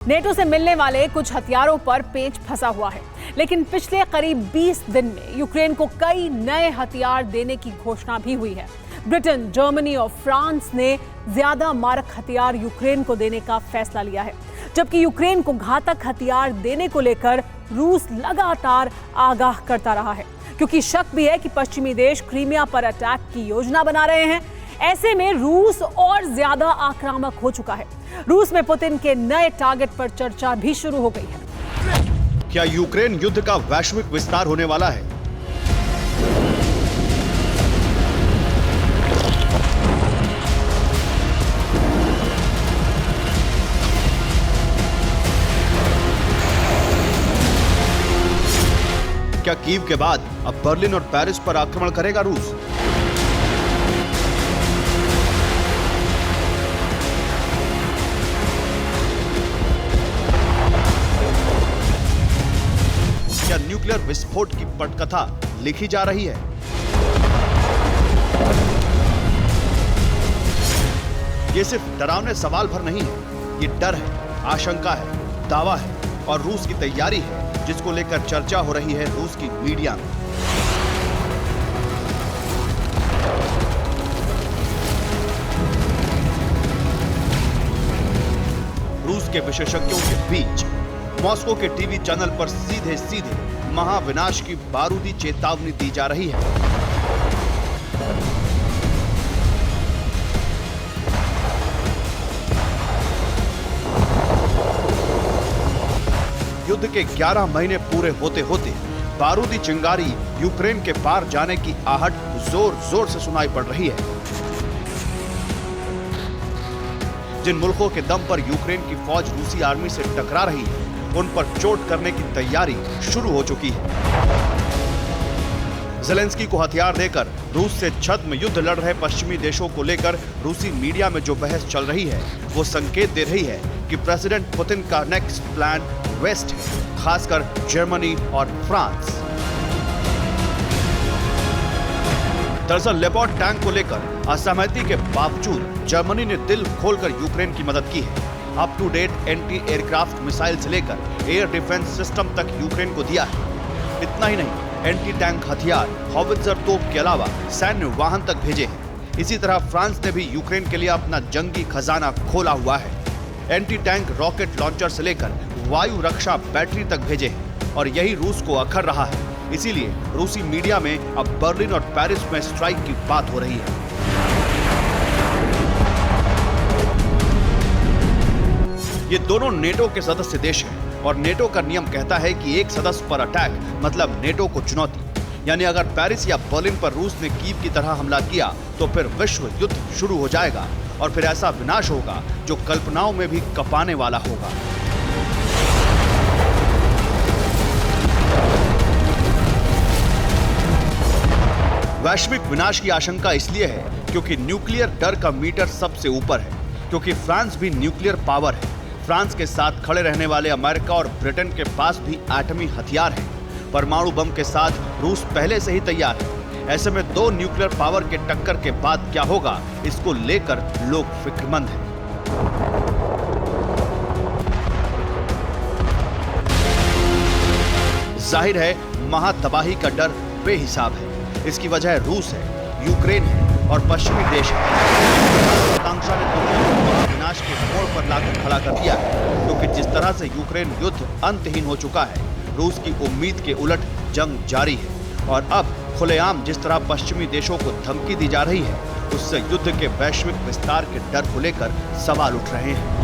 NATO से मिलने वाले कुछ हथियारों पर पेच फंसा हुआ है, लेकिन पिछले करीब 20 दिन में यूक्रेन को कई नए हथियार देने की घोषणा भी हुई है। ब्रिटेन, जर्मनी और फ्रांस ने ज्यादा मारक हथियार यूक्रेन को देने का फैसला लिया है, जबकि यूक्रेन को घातक हथियार देने को लेकर रूस लगातार आगाह करता रहा है, क्योंकि शक भी है कि पश्चिमी देश क्रीमिया पर अटैक की योजना बना रहे हैं। ऐसे में रूस और ज्यादा आक्रामक हो चुका है। रूस में पुतिन के नए टारगेट पर चर्चा भी शुरू हो गई है। क्या यूक्रेन युद्ध का वैश्विक विस्तार होने वाला है? क्या कीव के बाद अब बर्लिन और पेरिस पर आक्रमण करेगा रूस? क्या न्यूक्लियर विस्फोट की पटकथा लिखी जा रही है? ये सिर्फ डरावने सवाल भर नहीं है, ये डर है, आशंका है, दावा है और रूस की तैयारी है, जिसको लेकर चर्चा हो रही है रूस की मीडिया में। रूस के विशेषज्ञों के बीच मॉस्को के टीवी चैनल पर सीधे सीधे महाविनाश की बारूदी चेतावनी दी जा रही है। युद्ध के 11 महीने पूरे होते होते बारूदी चिंगारी यूक्रेन के पार जाने की आहट जोर जोर से सुनाई पड़ रही है। जिन मुल्कों के दम पर यूक्रेन की फौज रूसी आर्मी से टकरा रही है, उन पर चोट करने की तैयारी शुरू हो चुकी है। ज़ेलेंस्की को हथियार देकर रूस से छद्म युद्ध लड़ रहे पश्चिमी देशों को लेकर रूसी मीडिया में जो बहस चल रही है, वो संकेत दे रही है कि प्रेसिडेंट पुतिन का नेक्स्ट प्लान वेस्ट है, खासकर जर्मनी और फ्रांस। दरअसल लेपर्ड टैंक को लेकर असहमति के बावजूद जर्मनी ने दिल खोलकर यूक्रेन की मदद की है। Up to date anti aircraft missile से लेकर एयर डिफेंस सिस्टम तक यूक्रेन को दिया है। इतना ही नहीं, एंटी टैंक हथियार, हॉवित्जर तोप के अलावा सैन्य वाहन तक भेजे हैं। इसी तरह फ्रांस ने भी यूक्रेन के लिए अपना जंगी खजाना खोला हुआ है। एंटी टैंक रॉकेट लॉन्चर से लेकर वायु रक्षा बैटरी तक भेजे हैं और यही रूस को अखर रहा है। इसीलिए रूसी मीडिया में अब बर्लिन और पेरिस में स्ट्राइक की बात हो रही है। ये दोनों नेटो के सदस्य देश हैं और नेटो का नियम कहता है कि एक सदस्य पर अटैक मतलब नेटो को चुनौती। यानी अगर पेरिस या बर्लिन पर रूस ने कीव की तरह हमला किया तो फिर विश्व युद्ध शुरू हो जाएगा और फिर ऐसा विनाश होगा जो कल्पनाओं में भी कपाने वाला होगा। वैश्विक विनाश की आशंका इसलिए है क्योंकि न्यूक्लियर डर का मीटर सबसे ऊपर है, क्योंकि फ्रांस भी न्यूक्लियर पावर है। फ्रांस के साथ खड़े रहने वाले अमेरिका और ब्रिटेन के पास भी एटमी हथियार हैं। परमाणु बम के साथ रूस पहले से ही तैयार है। ऐसे में दो न्यूक्लियर पावर के टक्कर के बाद क्या होगा, इसको लेकर लोग फिक्रमंद हैं। जाहिर है महातबाही का डर बेहिसाब है। इसकी वजह रूस है, यूक्रेन है और पश्चिमी देश है। आकांक्षा ने दुनिया को विनाश के मोड़ पर लाकर खड़ा कर दिया है, क्योंकि जिस तरह से यूक्रेन युद्ध अंतहीन हो चुका है, रूस की उम्मीद के उलट जंग जारी है और अब खुलेआम जिस तरह पश्चिमी देशों को धमकी दी जा रही है, उससे युद्ध के वैश्विक विस्तार के डर को लेकर सवाल उठ रहे हैं।